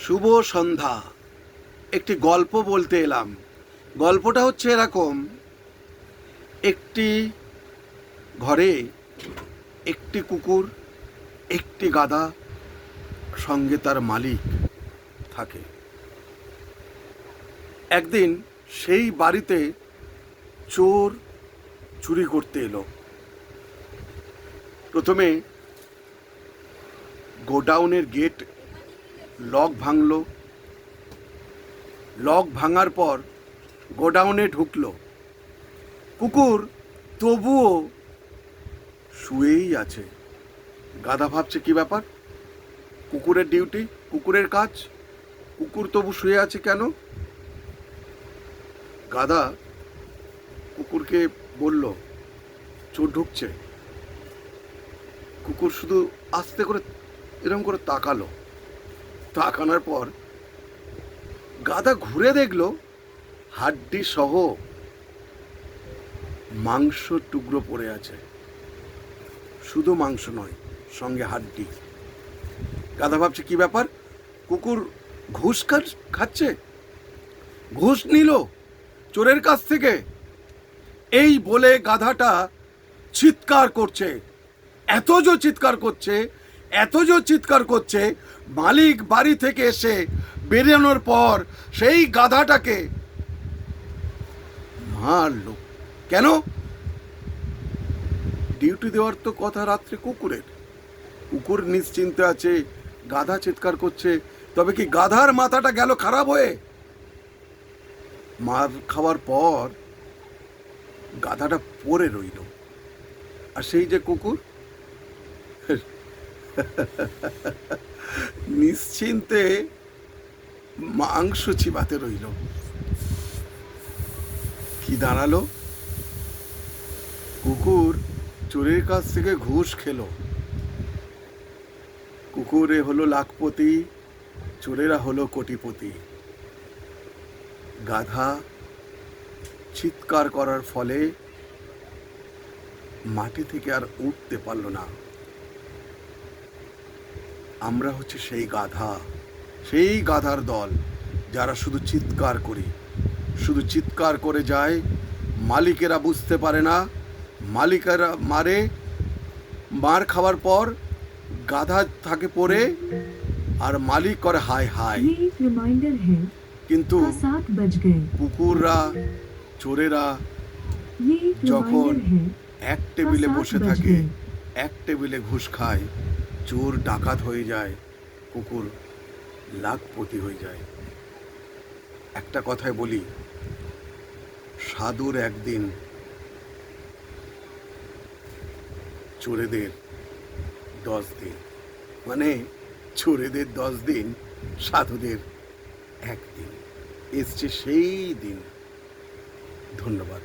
শুভ সন্ধ্যা। একটি গল্প বলতে এলাম। গল্পটা হচ্ছে এরকম, একটি ঘরে একটি কুকুর, একটি গাধা, সঙ্গে তার মালিক থাকে। একদিন সেই বাড়িতে চোর চুরি করতে এলো। প্রথমে গোডাউনের গেট লক ভাঙলো। লক ভাঙার পর গোডাউনে ঢুকলো। কুকুর তবুও শুয়েই আছে। গাধা ভাবছে কি ব্যাপার, কুকুরের ডিউটি, কুকুরের কাজ, কুকুর তবু শুয়ে আছে কেন? গাধা কুকুরকে বলল, চোর ঢুকছে। কুকুর শুধু আস্তে করে এরকম করে তাকালো। তাকানোর পর গাধা ঘুরে দেখলো হাড্ডি সহ মাংস টুকরো পড়ে আছে। শুধু মাংস নয়, সঙ্গে হাড্ডি। গাধা ভাবছে কি ব্যাপার, কুকুর ঘুষ খাচ্ছে, ঘুষ নিল চোরের কাছ থেকে। এই বলে গাধাটা চিৎকার করছে। এত জোর চিৎকার করছে, এত জোর চিৎকার করছে, মালিক বাড়ি থেকে এসে বেরোনোর পর সেই গাধাটাকে মারলো। কেন? ডিউটি দেওয়ার তো কথা রাত্রে কুকুরের। কুকুর নিশ্চিন্তে আছে, গাধা চিৎকার করছে, তবে কি গাধার মাথাটা গেল খারাপ হয়ে? মার খাওয়ার পর গাধাটা পড়ে রইল, আর সেই যে কুকুর নিশ্চিন্তে মাংস চিবাতে রইল। কি দাঁড়ালো? কুকুর চোরের কাছ থেকে ঘুষ খেলো। কুকুরে হলো লাখপতি, চোরেরা হলো কোটিপতি। গাধা চিৎকার করার ফলে মাটি থেকে আর উঠতে পারল না। আমরা হচ্ছে সেই গাধা, সেই গাধার দল, যারা শুধু চিৎকার করি, শুধু চিৎকার করে যায়। মালিকেরা বুঝতে পারে না, মালিকেরা মারে, মার খাওয়ার পর গাধা থাকে পড়ে, আর মালিক করে হায় হায়। কিন্তু কুকুররা, চোরেরা যখন এক টেবিলে বসে থাকে, এক টেবিলে ঘুষ খায়, চোর ডাকাত হয়ে যায়, কুকুর লাখপতি হয়ে যায়। একটা কথাই বলি, সাধুর একদিন, চোরেদের 10 দিন। মানে চোরেদের 10 দিন, সাধুদের একদিন। এসছে সেই দিন। ধন্যবাদ।